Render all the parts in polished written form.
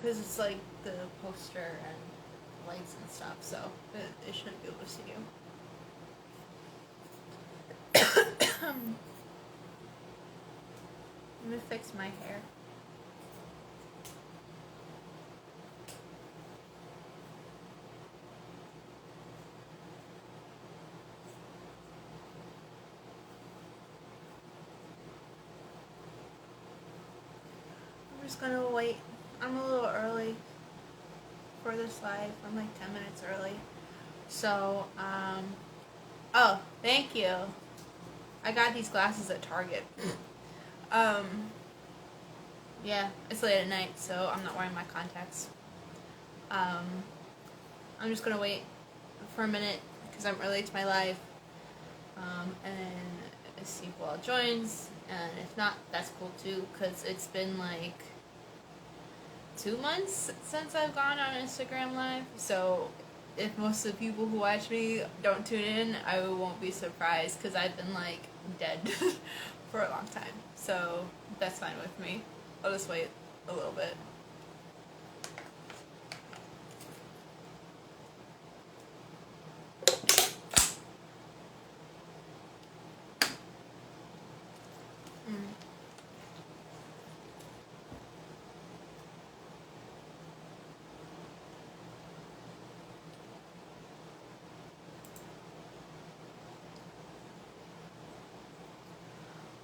because it's like the poster and lights and stuff, so it shouldn't be able to see you. I'm gonna fix my hair. I'm just gonna wait. I'm a little early for this live. I'm like 10 minutes early. So, oh, thank you. I got these glasses at Target. um, yeah, it's late at night, so I'm not wearing my contacts. I'm just gonna wait for a minute because I'm early to my live, and see who all joins. And if not, that's cool too, because it's been like 2 months since I've gone on Instagram Live. So if most of the people who watch me don't tune in, I won't be surprised because I've been like dead for a long time. So that's fine with me. I'll just wait a little bit.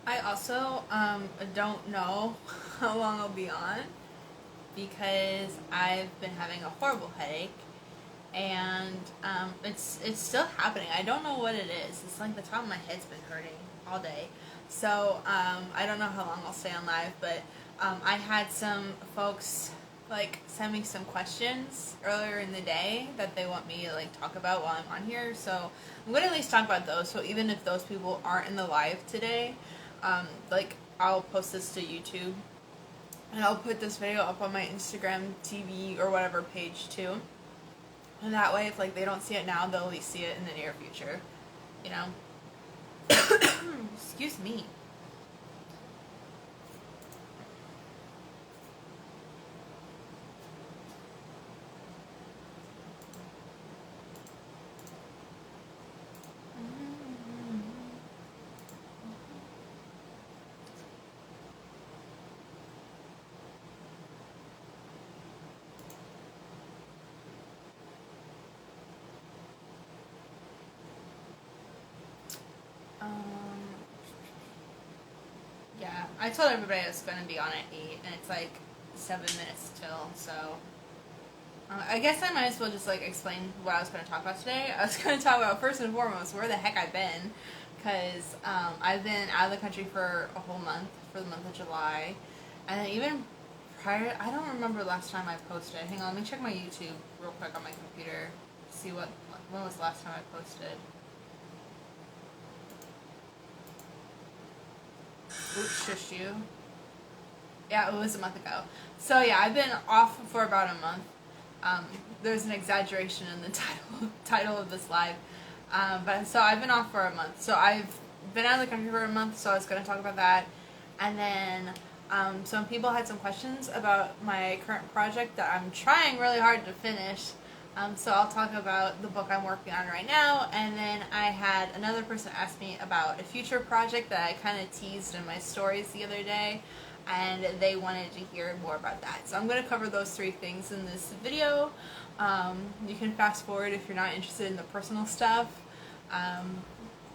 I also don't know how long I'll be on because I've been having a horrible headache, and it's still happening. I don't know what it is. It's like the top of my head's been hurting all day. So I don't know how long I'll stay on live, but I had some folks like send me some questions earlier in the day that they want me to like talk about while I'm on here. So I'm gonna at least talk about those. So even if those people aren't in the live today, like I'll post this to YouTube, and I'll put this video up on my Instagram TV or whatever page too. And that way, if like they don't see it now, they'll at least see it in the near future. You know. Excuse me. Yeah, I told everybody I was going to be on at 8, and it's like 7 minutes till, so I guess I might as well just like explain what I was going to talk about today. I was going to talk about, first and foremost, where the heck I've been, because I've been out of the country for a whole month, for the month of July, and then even prior, I don't remember last time I posted. Hang on, let me check my YouTube real quick on my computer, see when was the last time I posted. Oops, shush you. Yeah, it was a month ago. So yeah, I've been off for about a month. There's an exaggeration in the title of this live, but so I've been off for a month. So I've been out of the country for a month. So I was going to talk about that, and then some people had some questions about my current project that I'm trying really hard to finish. So I'll talk about the book I'm working on right now, and then I had another person ask me about a future project that I kind of teased in my stories the other day, and they wanted to hear more about that. So I'm going to cover those 3 things in this video. You can fast forward if you're not interested in the personal stuff,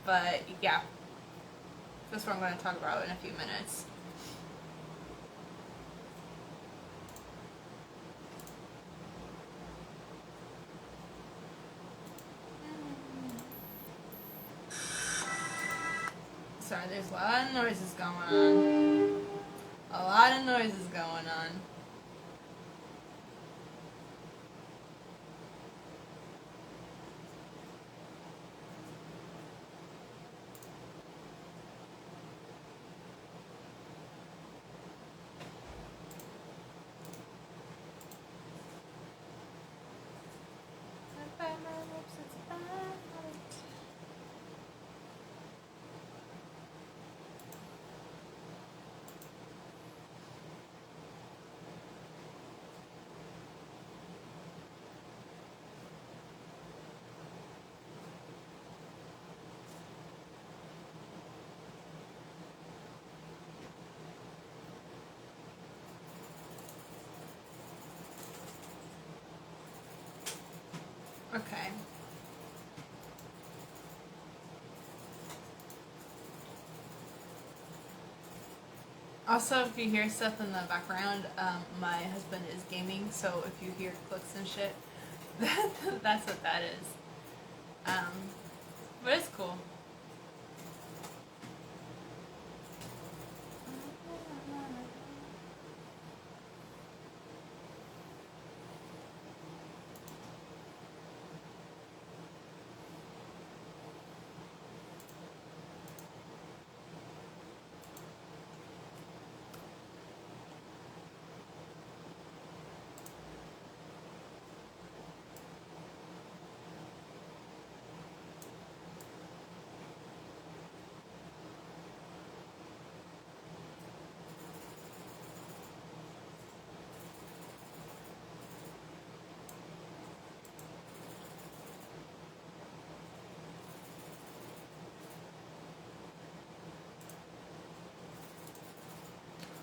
but yeah, that's what I'm going to talk about in a few minutes. Sorry, there's a lot of noises going on. A lot of noises going on. Okay. Also, if you hear stuff in the background, my husband is gaming, so if you hear clicks and shit, that's what that is. Um, but it's cool.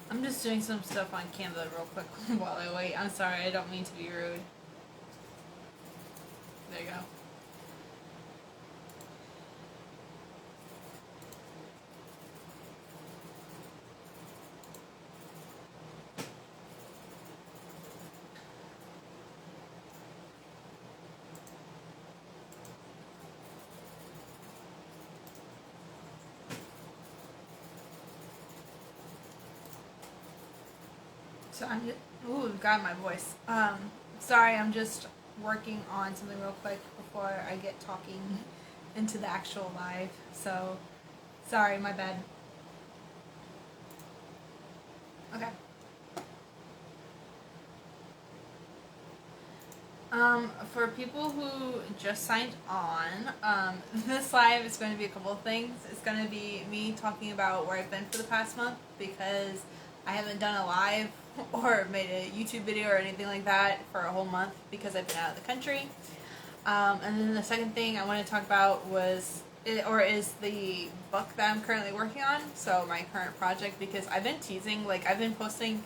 I'm just doing some stuff on Canva real quick while I wait. I'm sorry, I don't mean to be rude. There you go. So I'm just, ooh, got my voice. Sorry, I'm just working on something real quick before I get talking into the actual live. So, sorry, my bad. Okay. For people who just signed on, this live is going to be a couple of things. It's going to be me talking about where I've been for the past month because I haven't done a live or made a YouTube video or anything like that for a whole month because I've been out of the country. And then the second thing I want to talk about is the book that I'm currently working on. So my current project, because I've been teasing, like I've been posting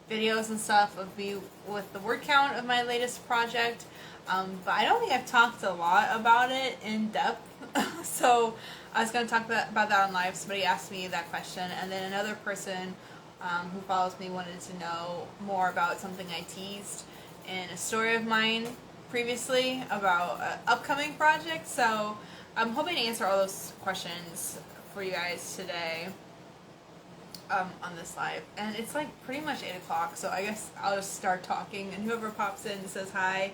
videos and stuff of me with the word count of my latest project, but I don't think I've talked a lot about it in depth. So I was going to talk about that on live. Somebody asked me that question, and then another person who follows me wanted to know more about something I teased in a story of mine previously about an upcoming project. So I'm hoping to answer all those questions for you guys today. On this live, and it's like pretty much 8 o'clock, so I guess I'll just start talking, and whoever pops in and says hi,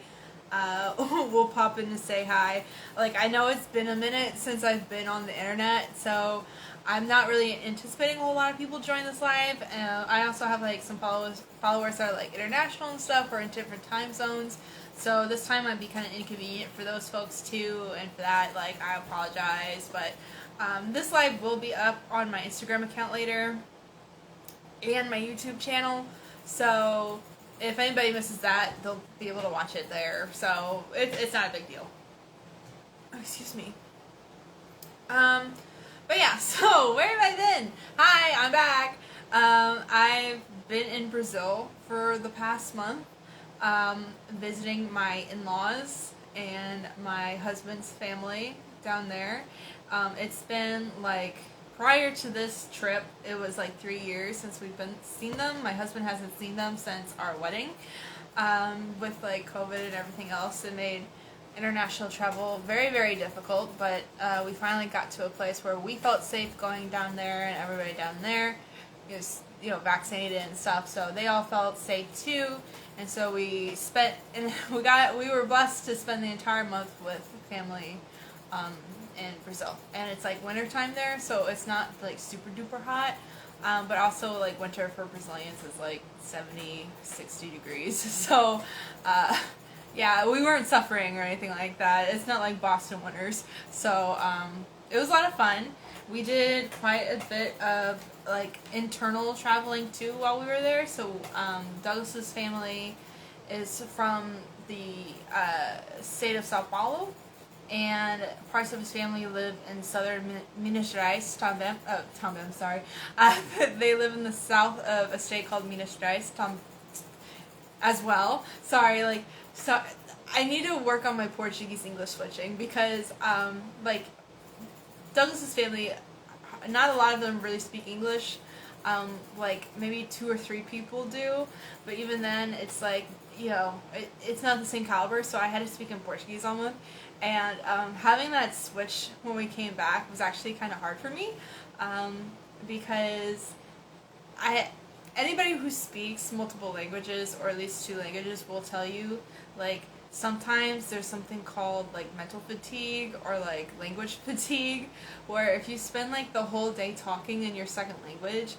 will pop in to say hi. Like, I know it's been a minute since I've been on the internet, so I'm not really anticipating a whole lot of people join this live. I also have like some followers that are like international and stuff, or in different time zones, so this time might be kind of inconvenient for those folks too, and for that, like, I apologize, but this live will be up on my Instagram account later and my YouTube channel, so if anybody misses that, they'll be able to watch it there, so it's not a big deal. Oh, excuse me. But yeah, so where have I been? Hi, I'm back. I've been in Brazil for the past month, visiting my in-laws and my husband's family down there. It's been like, prior to this trip, it was like 3 years since we've seen them. My husband hasn't seen them since our wedding. With like COVID and everything else, it made international travel very, very difficult, but we finally got to a place where we felt safe going down there, and everybody down there is, vaccinated and stuff, so they all felt safe too. And so we were blessed to spend the entire month with family in Brazil, and it's like wintertime there, so it's not like super duper hot, but also like winter for Brazilians is like 70, 60 degrees, so yeah, we weren't suffering or anything like that. It's not like Boston winters, so it was a lot of fun. We did quite a bit of like internal traveling too while we were there. So Douglas's family is from the state of Sao Paulo, and parts of his family live in southern Minas Gerais, Também, sorry. They live in the south of a state called Minas Gerais, as well. Sorry, like, So I need to work on my Portuguese English switching because like Douglas's family, not a lot of them really speak English. Like maybe 2 or 3 people do, but even then, it's like it's not the same caliber. So I had to speak in Portuguese almost, and having that switch when we came back was actually kind of hard for me, because I anybody who speaks multiple languages or at least 2 languages will tell you like sometimes there's something called like mental fatigue or like language fatigue, where if you spend like the whole day talking in your second language,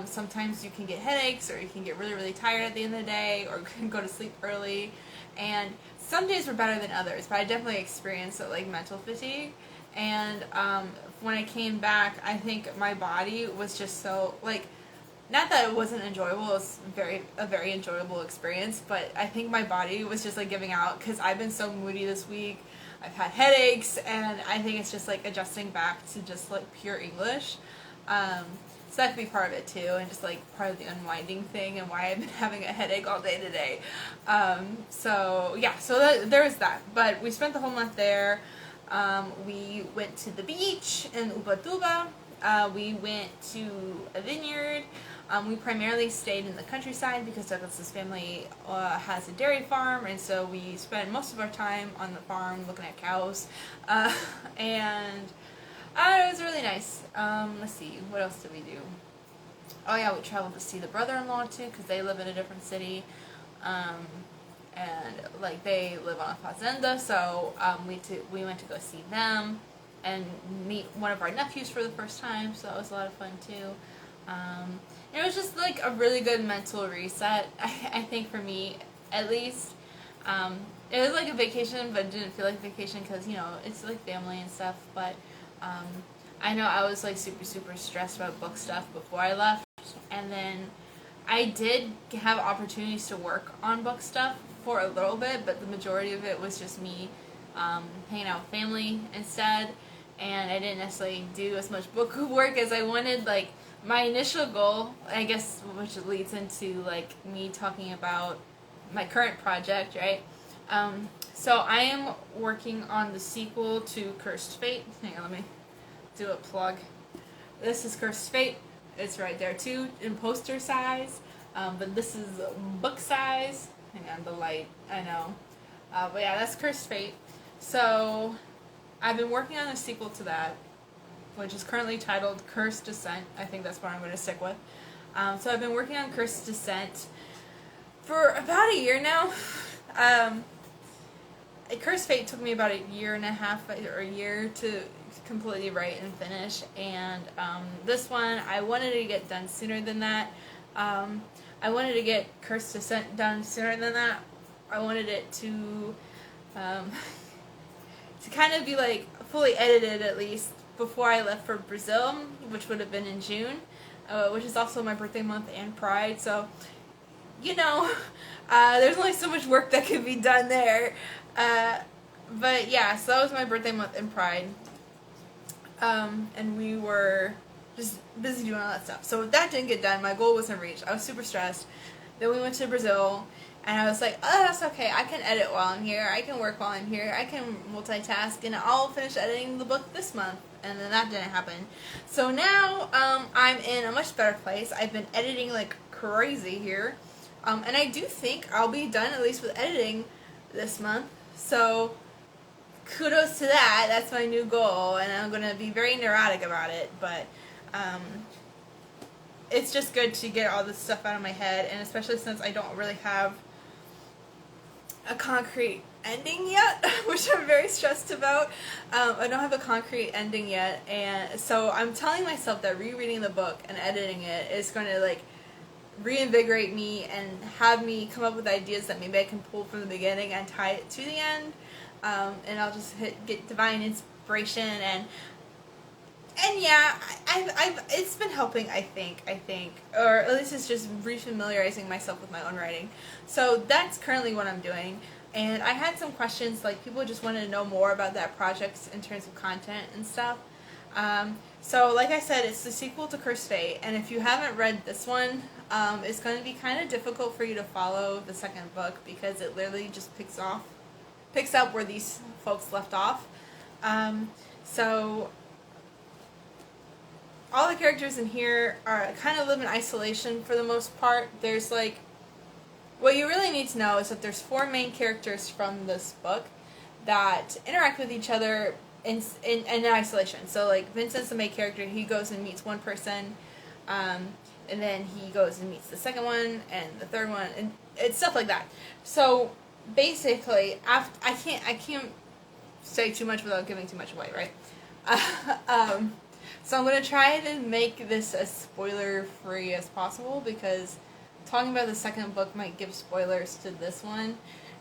sometimes you can get headaches or you can get really, really tired at the end of the day or go to sleep early. And some days were better than others, but I definitely experienced like mental fatigue. And when I came back, I think my body was just so like, not that it wasn't enjoyable, it was a very enjoyable experience, but I think my body was just like giving out because I've been so moody this week. I've had headaches, and I think it's just like adjusting back to just like pure English. So that could be part of it too, and just like part of the unwinding thing and why I've been having a headache all day today. So there was that. But we spent the whole month there. We went to the beach in Ubatuba. We went to a vineyard. We primarily stayed in the countryside because Douglas's family has a dairy farm, and so we spent most of our time on the farm looking at cows. And it was really nice. Let's see, what else did we do? Oh yeah, we traveled to see the brother-in-law too because they live in a different city. And like they live on a fazenda, so we went to go see them and meet one of our nephews for the first time, so that was a lot of fun too. It was just like a really good mental reset, I think for me, at least. It was like a vacation, but it didn't feel like a vacation because, it's like family and stuff, but I know I was like super, super stressed about book stuff before I left, and then I did have opportunities to work on book stuff for a little bit, but the majority of it was just me hanging out with family instead, and I didn't necessarily do as much book work as I wanted. Like, my initial goal, I guess, which leads into like me talking about my current project, right? So I am working on the sequel to Cursed Fate. Hang on, let me do a plug. This is Cursed Fate. It's right there too in poster size, but this is book size. Hang on, the light, I know. But yeah, that's Cursed Fate. So I've been working on a sequel to that, which is currently titled Cursed Descent. I think that's what I'm going to stick with. So I've been working on Cursed Descent for about a year now. Cursed Fate took me about a year and a half or a year to completely write and finish, and this one I wanted to get done sooner than that. I wanted to get Cursed Descent done sooner than that. I wanted it to to kind of be like fully edited at least before I left for Brazil, which would have been in June, which is also my birthday month and Pride, so there's only so much work that could be done there. But yeah, so that was my birthday month and Pride. And we were just busy doing all that stuff. So that didn't get done. My goal wasn't reached. I was super stressed. Then we went to Brazil, and I was like, oh, that's okay. I can edit while I'm here. I can work while I'm here. I can multitask, and I'll finish editing the book this month. And then that didn't happen. So now I'm in a much better place. I've been editing like crazy here. And I do think I'll be done at least with editing this month. So kudos to that. That's my new goal, and I'm going to be very neurotic about it, but it's just good to get all this stuff out of my head, and especially since I don't really have a concrete ending yet, which I'm very stressed about. I don't have a concrete ending yet, and so I'm telling myself that rereading the book and editing it is going to like reinvigorate me and have me come up with ideas that maybe I can pull from the beginning and tie it to the end, and I'll just get divine inspiration, and yeah, I've it's been helping, I think, or at least it's just refamiliarizing myself with my own writing. So that's currently what I'm doing, and I had some questions, like people just wanted to know more about that project in terms of content and stuff. So like I said, it's the sequel to Cursed Fate, and if you haven't read this one, It's going to be kind of difficult for you to follow the second book because it literally just picks up where these folks left off. So all the characters in here are kind of live in isolation for the most part. There's like, what you really need to know is that there's 4 main characters from this book that interact with each other in isolation. So like Vincent's the main character. He goes and meets one person, and then he goes and meets the second one and the third one, and it's stuff like that. So basically, I can't say too much without giving too much away, right? So I'm going to try to make this as spoiler-free as possible because talking about the second book might give spoilers to this one,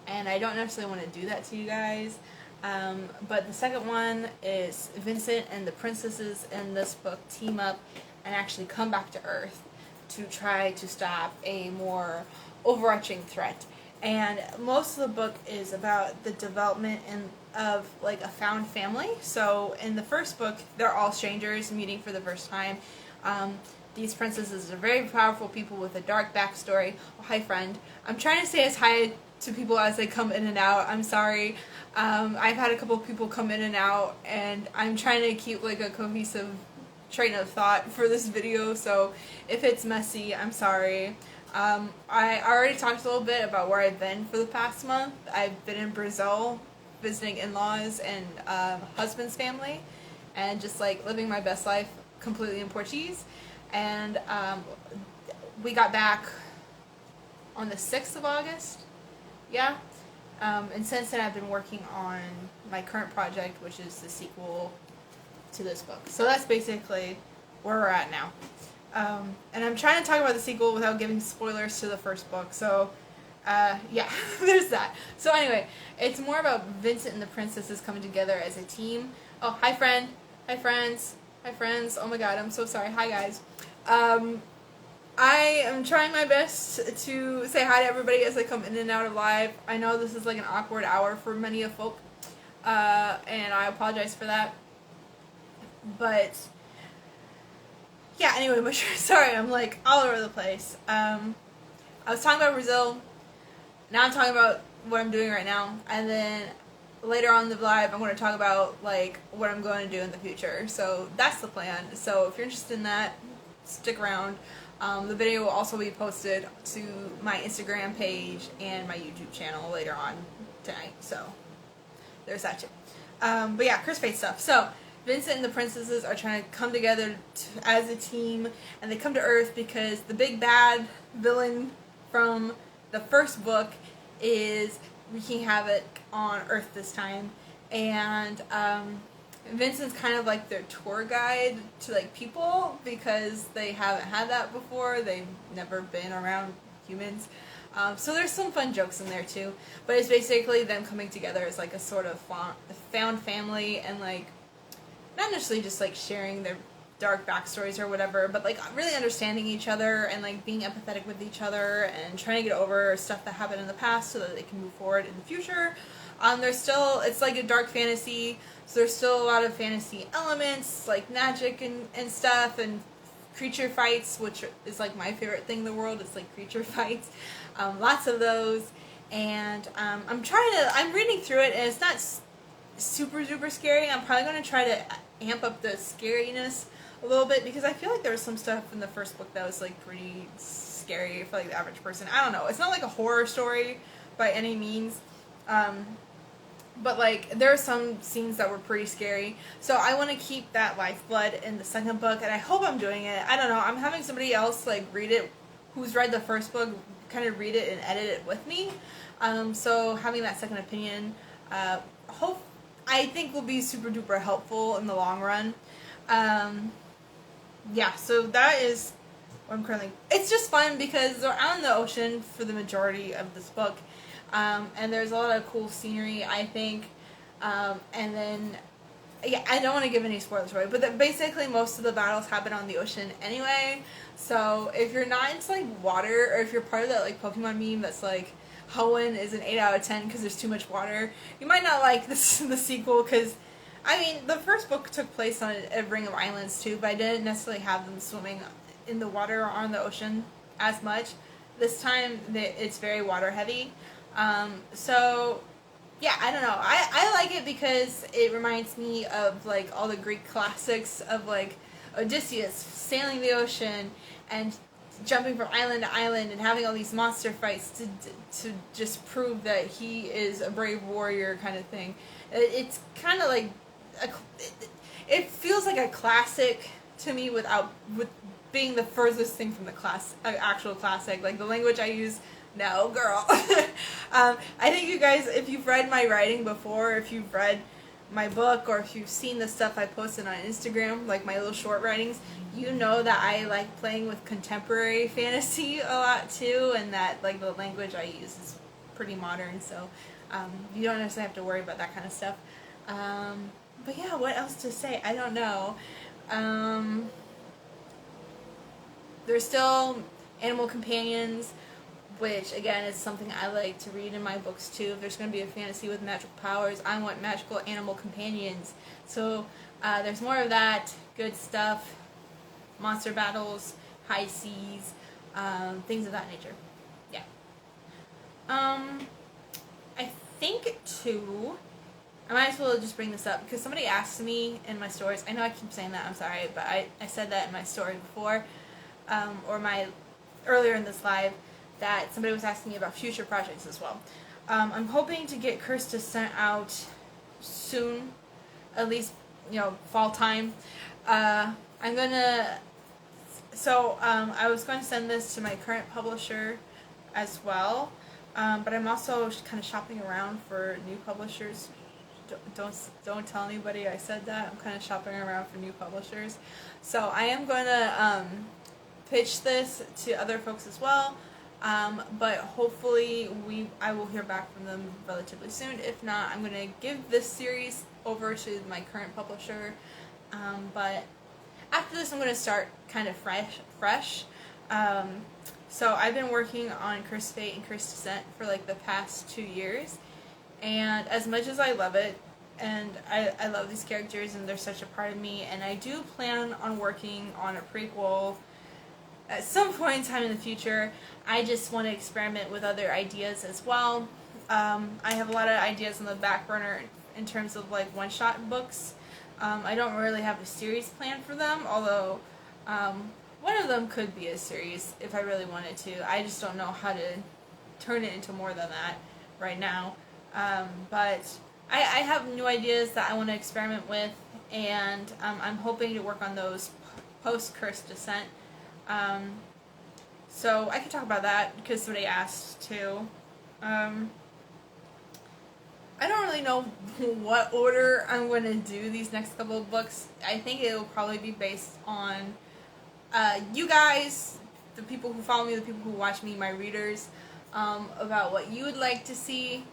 and I don't necessarily want to do that to you guys. But the second one is Vincent and the princesses in this book team up and actually come back to Earth to try to stop a more overarching threat. And most of the book is about the development of like a found family. So in the first book, they're all strangers meeting for the first time. These princesses are very powerful people with a dark backstory. Oh, hi, friend. I'm trying to say as hi to people as they come in and out. I'm sorry. I've had a couple of people come in and out, and I'm trying to keep like a cohesive train of thought for this video, so if it's messy, I'm sorry. I already talked a little bit about where I've been for the past month. I've been in Brazil visiting in-laws and husband's family, and just like living my best life completely in Portuguese. And we got back on the 6th of August. Yeah. And since then I've been working on my current project, which is the sequel to this book. So that's basically where we're at now. And I'm trying to talk about the sequel without giving spoilers to the first book. So, yeah, there's that. So anyway, it's more about Vincent and the princesses coming together as a team. Oh, hi friend. Hi friends. Hi friends. Oh my god, I'm so sorry. Hi guys. I am trying my best to say hi to everybody as I come in and out of live. I know this is like an awkward hour for many of folk, and I apologize for that. But yeah, anyway, sorry, I'm like all over the place. I was talking about Brazil. Now I'm talking about what I'm doing right now, and then later on in the live, I'm going to talk about like what I'm going to do in the future. So that's the plan. So if you're interested in that, stick around. The video will also be posted to my Instagram page and my YouTube channel later on tonight. So there's that too. But yeah, Curse Fate stuff. So Vincent and the princesses are trying to come together as a team, and they come to Earth because the big bad villain from the first book is wreaking havoc on Earth this time. And Vincent's kind of like their tour guide to like people because they haven't had that before. They've never been around humans. So there's some fun jokes in there too. But it's basically them coming together as like a sort of found family, and like not necessarily just like sharing their dark backstories or whatever, but like really understanding each other and like being empathetic with each other and trying to get over stuff that happened in the past so that they can move forward in the future. It's like a dark fantasy, so there's still a lot of fantasy elements, like magic and stuff, and creature fights, which is like my favorite thing in the world. It's like creature fights. Lots of those. And I'm reading through it, and it's not super duper scary. I'm probably going to try to amp up the scariness a little bit, because I feel like there was some stuff in the first book that was like pretty scary for like the average person. I don't know. It's not like a horror story by any means. But like there are some scenes that were pretty scary, so I want to keep that lifeblood in the second book, and I hope I'm doing it. I don't know, I'm having somebody else like read it who's read the first book, kind of read it and edit it with me, so having that second opinion I think will be super duper helpful in the long run. Yeah, so that is what I'm currently... It's just fun because they're out in the ocean for the majority of this book. And there's a lot of cool scenery, I think. And then, yeah, I don't want to give any spoilers away, but basically most of the battles happen on the ocean anyway. So if you're not into like water, or if you're part of that like Pokemon meme that's like Hoenn is an 8 out of 10 because there's too much water, you might not like the sequel, because I mean the first book took place on a ring of islands too, but I didn't necessarily have them swimming in the water or on the ocean. as much. This time it's very water heavy. So yeah, I don't know. I like it because it reminds me of like all the Greek classics of like Odysseus sailing the ocean and jumping from island to island and having all these monster fights to just prove that he is a brave warrior kind of thing. It's kind of like it feels like a classic to me with being the furthest thing from the actual classic. Like the language I use, no girl. I think you guys, if you've read my writing before, if you've read my book, or if you've seen the stuff I posted on Instagram, like my little short writings, you know that I like playing with contemporary fantasy a lot too, and that like the language I use is pretty modern, so you don't necessarily have to worry about that kind of stuff. But yeah, what else to say? I don't know. There's still animal companions, which again is something I like to read in my books too. If there's going to be a fantasy with magical powers, I want magical animal companions. So there's more of that good stuff, monster battles, high seas, things of that nature. Yeah. I think too, I might as well just bring this up because somebody asked me in my stories. I know I keep saying that, I'm sorry, but I said that in my story before, or earlier in this live, that somebody was asking me about future projects as well. I'm hoping to get Cursed Descent out soon, at least, fall time. I was going to send this to my current publisher as well, but I'm also kind of shopping around for new publishers. Don't tell anybody I said that. I'm kind of shopping around for new publishers. So I am going to pitch this to other folks as well. But hopefully I will hear back from them relatively soon. If not, I'm going to give this series over to my current publisher. But after this, I'm going to start kind of fresh. So I've been working on Cursed Fate and Cursed Descent for like the past 2 years. And as much as I love it, and I love these characters and they're such a part of me, and I do plan on working on a prequel at some point in time in the future. I just want to experiment with other ideas as well. I have a lot of ideas on the back burner in terms of like one-shot books. I don't really have a series planned for them, although one of them could be a series if I really wanted to. I just don't know how to turn it into more than that right now. But I have new ideas that I want to experiment with, and I'm hoping to work on those post-Cursed Descent. So I can talk about that because somebody asked too. I don't really know what order I'm going to do these next couple of books. I think it will probably be based on you guys, the people who follow me, the people who watch me, my readers, about what you would like to see.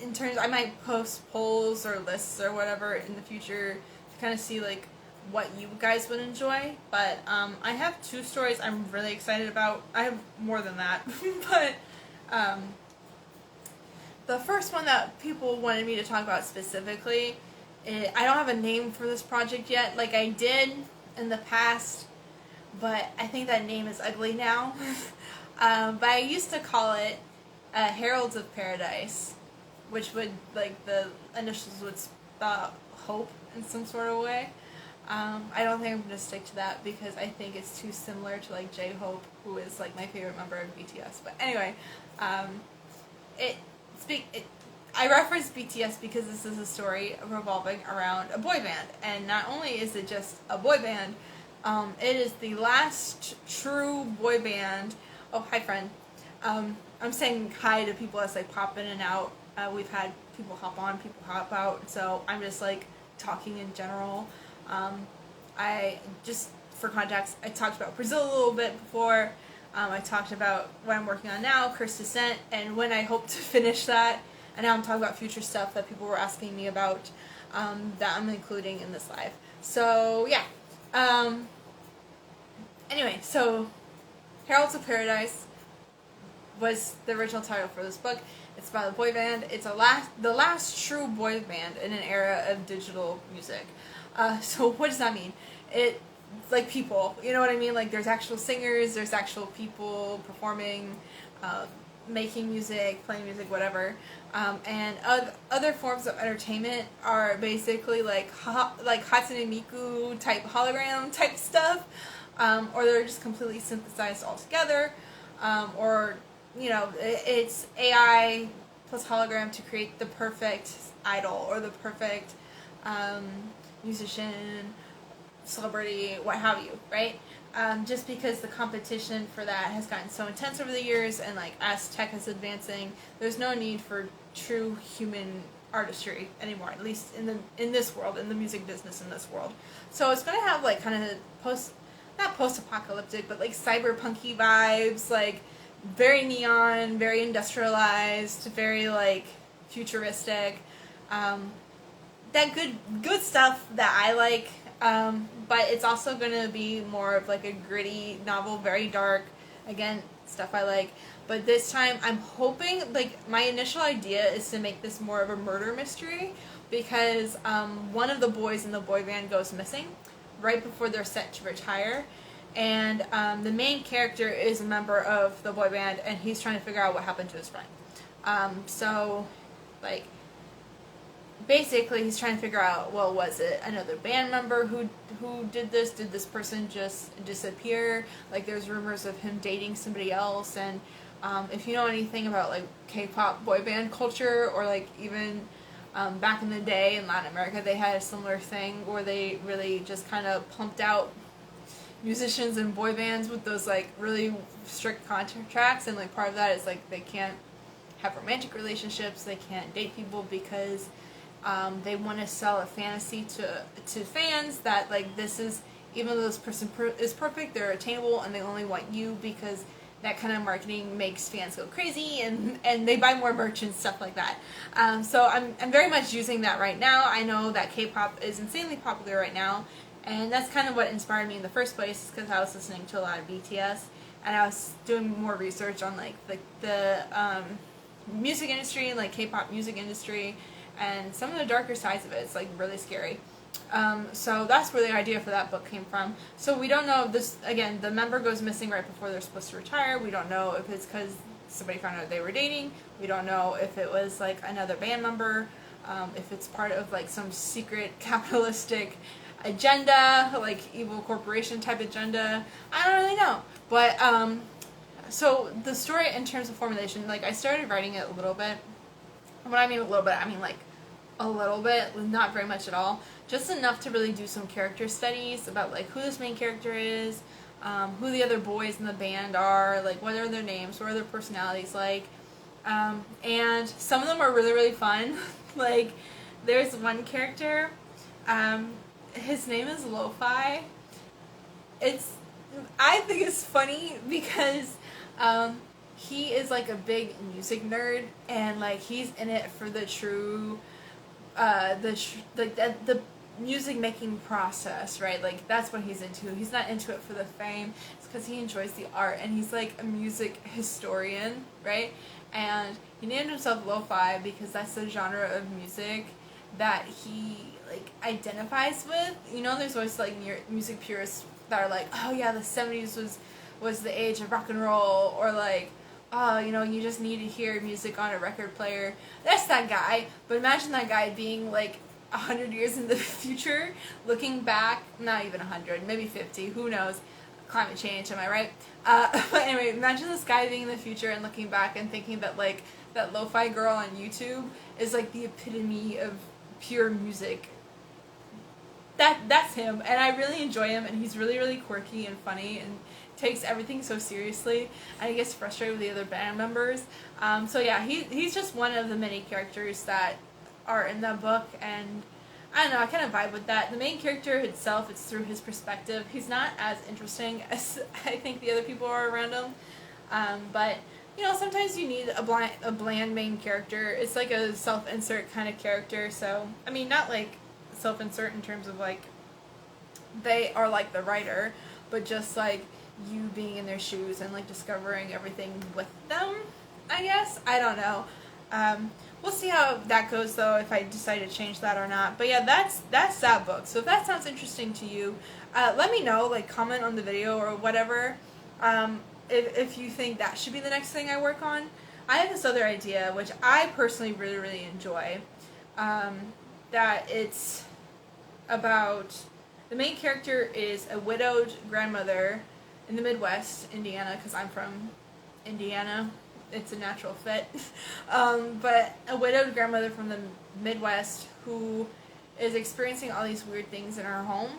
In terms, I might post polls or lists or whatever in the future to kind of see like what you guys would enjoy. But I have 2 stories I'm really excited about. I have more than that, but the first one that people wanted me to talk about specifically, I don't have a name for this project yet. Like I did in the past, but I think that name is ugly now. But I used to call it Heralds of Paradise, which would, like, the initials would spell hope in some sort of way. I don't think I'm going to stick to that because I think it's too similar to, like, J-Hope, who is, like, my favorite member of BTS. But anyway, I reference BTS because this is a story revolving around a boy band. And not only is it just a boy band, it is the last true boy band. Oh, hi, friend. I'm saying hi to people as I pop in and out. We've had people hop on, people hop out, so I'm just like talking in general. I just, for context, I talked about Brazil a little bit before. I talked about what I'm working on now, Cursed Descent, and when I hope to finish that. And now I'm talking about future stuff that people were asking me about that I'm including in this live. So yeah. Anyway, so Heralds of Paradise was the original title for this book. It's about a boy band. It's the last true boy band in an era of digital music. So what does that mean? like people, you know what I mean? Like there's actual singers, there's actual people performing, making music, playing music, whatever. And other forms of entertainment are basically like Hatsune Miku type hologram type stuff, or they're just completely synthesized altogether, or it's AI plus hologram to create the perfect idol or the perfect um, musician, celebrity, what have you, right? Just because the competition for that has gotten so intense over the years, and like as tech is advancing, there's no need for true human artistry anymore. At least in this world, in the music business, in this world. So it's gonna have like kind of not post-apocalyptic, but like cyberpunky vibes, like very neon, very industrialized, very like futuristic. That good stuff that I like. But it's also going to be more of like a gritty novel, very dark. Again, stuff I like. But this time I'm hoping, like, my initial idea is to make this more of a murder mystery, because one of the boys in the boy band goes missing right before they're set to retire. And the main character is a member of the boy band, and he's trying to figure out what happened to his friend. So, like, basically he's trying to figure out, well, was it another band member who did this? Did this person just disappear? Like, there's rumors of him dating somebody else. And if you know anything about like K-pop boy band culture, or like even back in the day in Latin America, they had a similar thing where they really just kind of pumped out musicians and boy bands with those like really strict contracts, and like part of that is like they can't have romantic relationships, they can't date people, because they want to sell a fantasy to fans that like this is, even though this person is perfect, they're attainable, and they only want you, because that kind of marketing makes fans go crazy, and they buy more merch and stuff like that. So I'm very much using that right now. I know that K-pop is insanely popular right now, and that's kind of what inspired me in the first place, because I was listening to a lot of BTS, and I was doing more research on like the music industry, like K-pop music industry, and some of the darker sides of it. It's like really scary. So that's where the idea for that book came from. So we don't know if this, again, the member goes missing right before they're supposed to retire. We don't know if it's because somebody found out they were dating. We don't know if it was like another band member, if it's part of like some secret capitalistic agenda, like evil corporation type agenda. I don't really know. But so the story in terms of formulation, like I started writing it a little bit. When I mean a little bit, I mean like a little bit, not very much at all. Just enough to really do some character studies about like who this main character is, who the other boys in the band are, like what are their names, what are their personalities like. And some of them are really, really fun. Like there's one character, his name is Lo-Fi. I think it's funny because he is like a big music nerd, and like he's in it for the true the music making process, right? Like that's what he's into. He's not into it for the fame. It's because he enjoys the art, and he's like a music historian, right? And he named himself Lo-Fi because that's the genre of music that he like identifies with. You know, there's always like music purists that are like, oh yeah, the 70s was the age of rock and roll, or like, oh, you know, you just need to hear music on a record player. That's that guy. But imagine that guy being like 100 years in the future, looking back, not even 100, maybe 50, who knows, climate change, am I right? But anyway, imagine this guy being in the future and looking back and thinking that like that lo-fi girl on YouTube is like the epitome of pure music. That's him, and I really enjoy him, and he's really, really quirky and funny, and takes everything so seriously, and he gets frustrated with the other band members. So yeah, he's just one of the many characters that are in that book, and I don't know, I kind of vibe with that. The main character itself, it's through his perspective. He's not as interesting as I think the other people are around him, but you know, sometimes you need a bland main character. It's like a self-insert kind of character. So I mean, not like self-insert in terms of like they are like the writer, but just like you being in their shoes and like discovering everything with them, I guess. I don't know. We'll see how that goes, though, if I decide to change that or not. But yeah, that's that book. So if that sounds interesting to you, let me know. Like, comment on the video or whatever. If you think that should be the next thing I work on. I have this other idea, which I personally really, really enjoy. That it's about, the main character is a widowed grandmother in the Midwest, Indiana, because I'm from Indiana. It's a natural fit. But a widowed grandmother from the Midwest who is experiencing all these weird things in her home.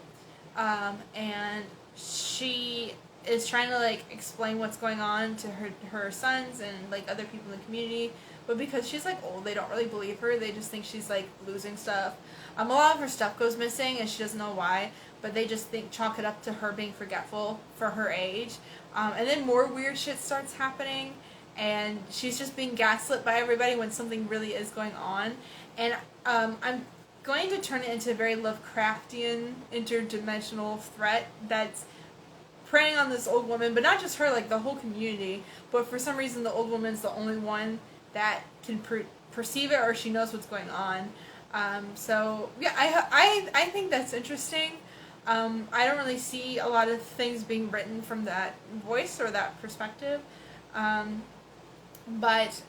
And she is trying to, like, explain what's going on to her sons and, like, other people in the community. But because she's, like, old, they don't really believe her. They just think she's, like, losing stuff. A lot of her stuff goes missing, and she doesn't know why. But they just chalk it up to her being forgetful for her age. And then more weird shit starts happening. And she's just being gaslit by everybody when something really is going on. And I'm going to turn it into a very Lovecraftian, interdimensional threat that's preying on this old woman, but not just her, like the whole community. But for some reason, the old woman's the only one that can perceive it, or she knows what's going on. So yeah, I think that's interesting. I don't really see a lot of things being written from that voice or that perspective. But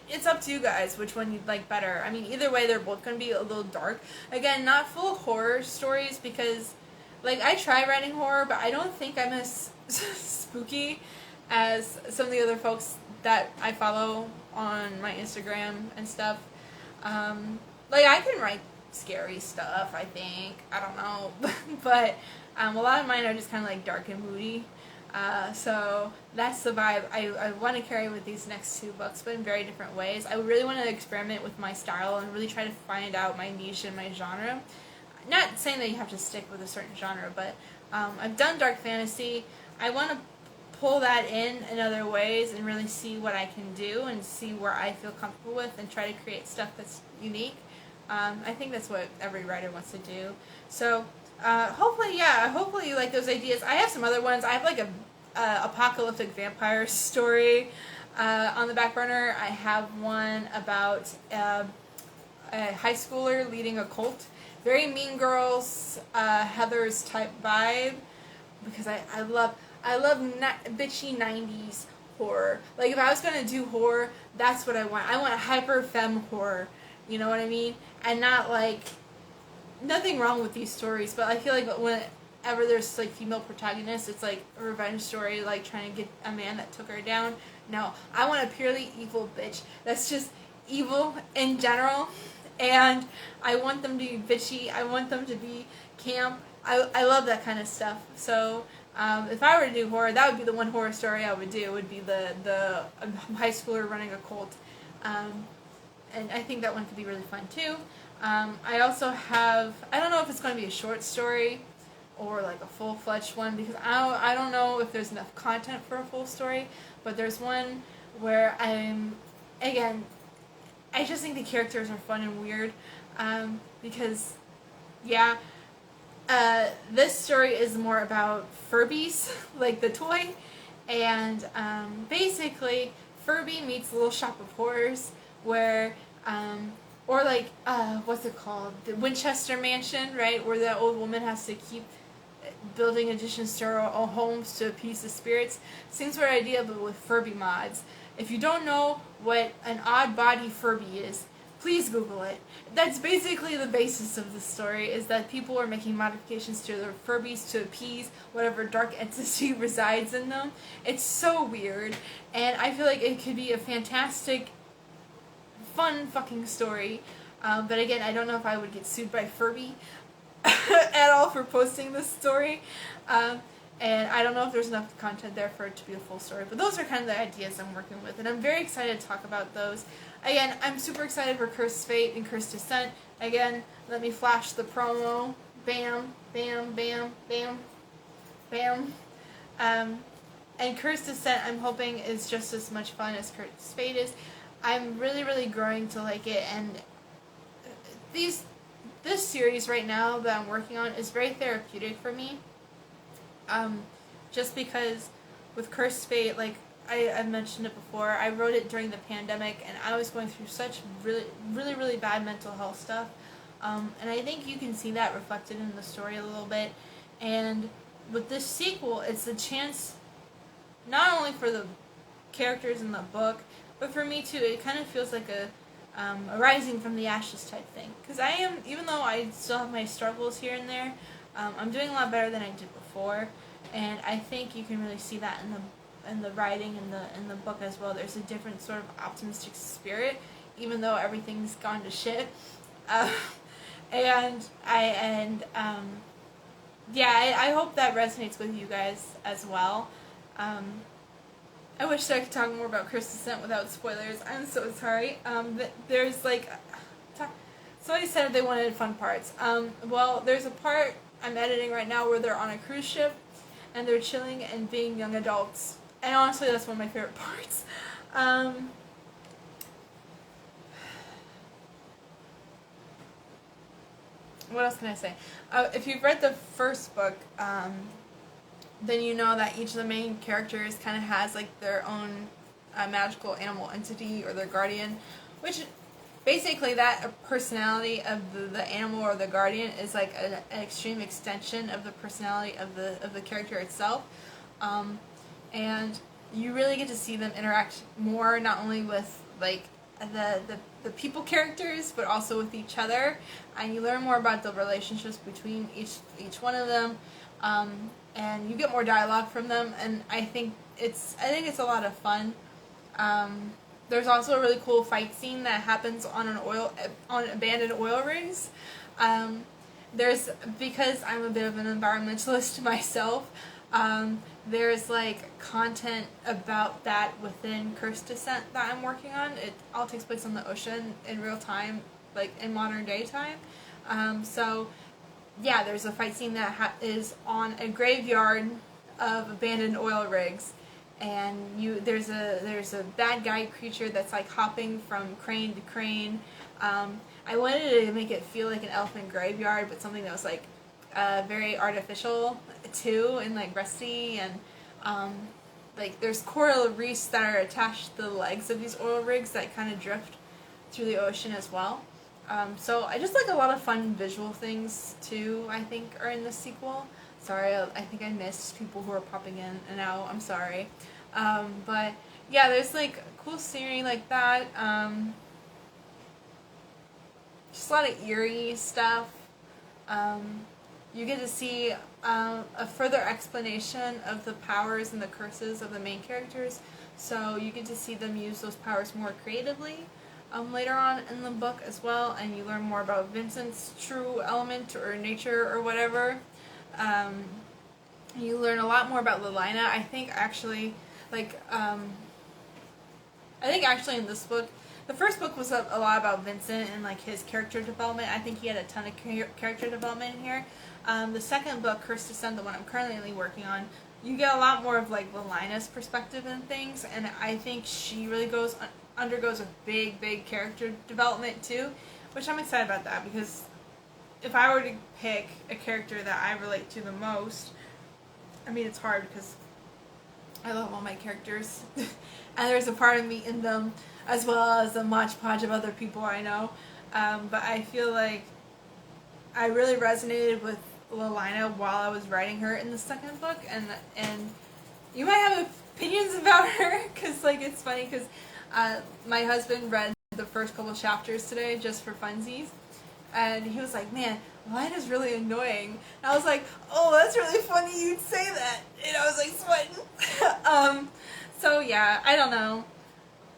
it's up to you guys which one you'd like better. I mean, either way, they're both going to be a little dark. Again, not full of horror stories because, like, I try writing horror, but I don't think I'm as spooky as some of the other folks that I follow on my Instagram and stuff. Like, I can write scary stuff, I think. I don't know. But a lot of mine are just kind of, like, dark and moody. So that's the vibe I want to carry with these next two books, but in very different ways. I really want to experiment with my style and really try to find out my niche and my genre. Not saying that you have to stick with a certain genre, but I've done dark fantasy. I want to pull that in other ways and really see what I can do and see where I feel comfortable with and try to create stuff that's unique. I think that's what every writer wants to do. So hopefully you like those ideas. I have some other ones. I have like a apocalyptic vampire story on the back burner. I have one about a high schooler leading a cult. Very Mean Girls, Heather's type vibe, because I love bitchy 90s horror. Like, if I was going to do horror, that's what I want. I want a hyper femme horror, you know what I mean? And not like, nothing wrong with these stories, but I feel like whenever there's like female protagonists, it's like a revenge story, like trying to get a man that took her down. No, I want a purely evil bitch that's just evil in general, and I want them to be bitchy. I want them to be camp. I love that kind of stuff. So if I were to do horror, that would be the one horror story I would do. Would be the high schooler running a cult, and I think that one could be really fun too. I also have, I don't know if it's going to be a short story or like a full-fledged one, because I don't know if there's enough content for a full story, but there's one where again, I just think the characters are fun and weird, because, yeah, this story is more about Furbies, like the toy, and basically Furby meets Little Shop of Horrors, where or like, what's it called? The Winchester Mansion, right? Where the old woman has to keep building additions to her own homes to appease the spirits. Same sort of idea, but with Furby mods. If you don't know what an odd body Furby is, please Google it. That's basically the basis of the story, is that people are making modifications to their Furbies to appease whatever dark entity resides in them. It's so weird, and I feel like it could be a fantastic, fun fucking story, but again, I don't know if I would get sued by Furby at all for posting this story, and I don't know if there's enough content there for it to be a full story, but those are kind of the ideas I'm working with, and I'm very excited to talk about those. Again, I'm super excited for Cursed Fate and Cursed Descent. Again, let me flash the promo. Bam, bam, bam, bam, bam. And Cursed Descent, I'm hoping, is just as much fun as Cursed Fate is. I'm really, really growing to like it, and this series right now that I'm working on is very therapeutic for me. Just because with Cursed Fate, like, I've mentioned it before. I wrote it during the pandemic, and I was going through such really bad mental health stuff. And I think you can see that reflected in the story a little bit. And with this sequel, it's a chance not only for the characters in the book, but for me too. It kind of feels like a rising from the ashes type thing. Because I am, even though I still have my struggles here and there, I'm doing a lot better than I did before. And I think you can really see that in the writing in the book as well. There's a different sort of optimistic spirit, even though everything's gone to shit. Uh, I hope that resonates with you guys as well. I wish I could talk more about Cursed Descent without spoilers. I'm so sorry. There's like, somebody said they wanted fun parts. Well, there's a part I'm editing right now where they're on a cruise ship and they're chilling and being young adults. And honestly, that's one of my favorite parts. What else can I say? If you've read the first book, then you know that each of the main characters kind of has like their own magical animal entity or their guardian, which basically that personality of the animal or the guardian is like an extreme extension of the personality of the character itself, and you really get to see them interact more, not only with like the people characters, but also with each other, and you learn more about the relationships between each one of them, and you get more dialogue from them, and I think it's a lot of fun. There's also a really cool fight scene that happens on abandoned oil rigs. Because I'm a bit of an environmentalist myself, there's like content about that within Cursed Descent that I'm working on. It all takes place on the ocean in real time, like in modern day time. So yeah, there's a fight scene that is on a graveyard of abandoned oil rigs, and there's a bad guy creature that's like hopping from crane to crane. I wanted to make it feel like an elephant graveyard, but something that was like very artificial too, and like rusty, and like there's coral reefs that are attached to the legs of these oil rigs that kind of drift through the ocean as well. So I just like a lot of fun visual things too, I think, are in the sequel. Sorry, I think I missed people who are popping in and out. I'm sorry. But yeah, there's like cool scenery like that. Just a lot of eerie stuff. You get to see a further explanation of the powers and the curses of the main characters. So you get to see them use those powers more creatively later on in the book as well, and you learn more about Vincent's true element or nature or whatever. You learn a lot more about Lelaina. I think actually in this book, the first book was a lot about Vincent and like his character development. I think he had a ton of character development in here. The second book, Cursed Descent, the one I'm currently working on, you get a lot more of like Lelaina's perspective and things, and I think she really undergoes a big character development too, which I'm excited about that, because if I were to pick a character that I relate to the most, I mean, it's hard because I love all my characters and there's a part of me in them as well as a hodgepodge of other people I know, but I feel like I really resonated with Lelaina while I was writing her in the second book, and you might have opinions about her because like it's funny because my husband read the first couple chapters today just for funsies, and he was like, man, Lelaina's really annoying. And I was like, oh, that's really funny you'd say that. And I was like sweating. So yeah, I don't know.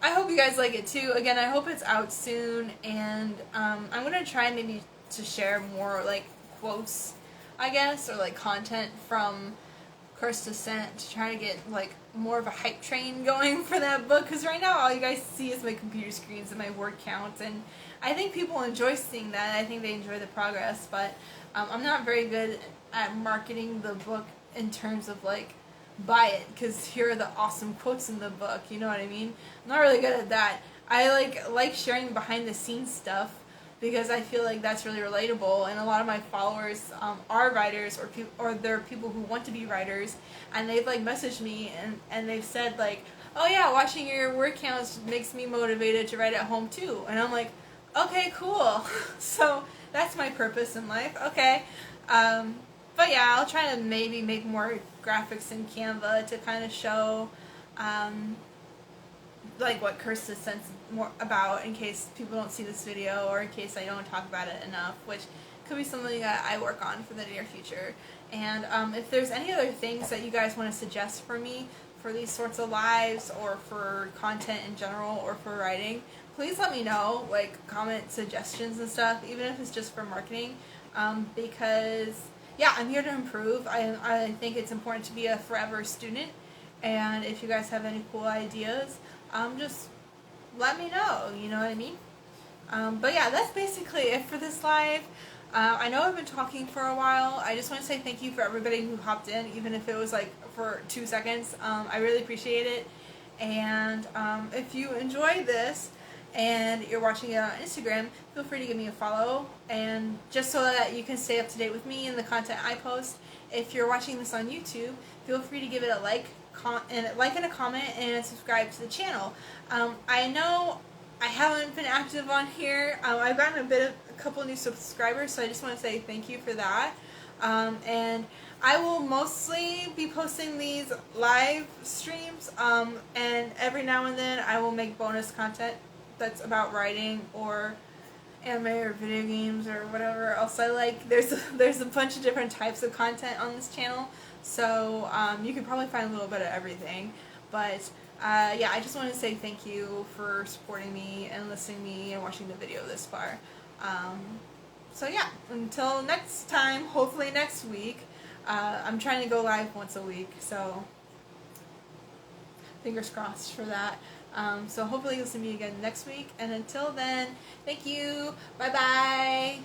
I hope you guys like it too. Again, I hope it's out soon, and I'm going to try maybe to share more like quotes, I guess, or like content from Cursed Descent to try to get like more of a hype train going for that book, because right now all you guys see is my computer screens and my word count, and I think people enjoy seeing that. I think they enjoy the progress, but I'm not very good at marketing the book in terms of like buy it because here are the awesome quotes in the book, you know what I mean? I'm not really good at that. I like sharing behind the scenes stuff because I feel like that's really relatable, and a lot of my followers are writers or they're people who want to be writers, and they've like messaged me and they've said like, oh yeah, watching your word counts makes me motivated to write at home too. And I'm like, okay, cool. So that's my purpose in life. Okay. Um, but yeah, I'll try to maybe make more graphics in Canva to kind of show um, like what Kirsta sends more about in case people don't see this video or in case I don't talk about it enough, which could be something that I work on for the near future. And if there's any other things that you guys want to suggest for me for these sorts of lives or for content in general or for writing, please let me know, like comment suggestions and stuff, even if it's just for marketing, because yeah, I'm here to improve. I think it's important to be a forever student, and if you guys have any cool ideas, just let me know, you know what I mean? But yeah, that's basically it for this live. I know I've been talking for a while. I just want to say thank you for everybody who hopped in, even if it was like for 2 seconds. I really appreciate it. And if you enjoyed this and you're watching it on Instagram, feel free to give me a follow, and just so that you can stay up to date with me and the content I post. If you're watching this on YouTube, feel free to give it a like and a comment and subscribe to the channel. I know I haven't been active on here. I've gotten a couple new subscribers, so I just want to say thank you for that. And I will mostly be posting these live streams, and every now and then I will make bonus content that's about writing or anime or video games or whatever else I like. There's a bunch of different types of content on this channel, so you can probably find a little bit of everything. But yeah, I just want to say thank you for supporting me and listening to me and watching the video this far. So yeah, until next time, hopefully next week. I'm trying to go live once a week, so fingers crossed for that. So hopefully you'll see me again next week, and until then, thank you, bye bye.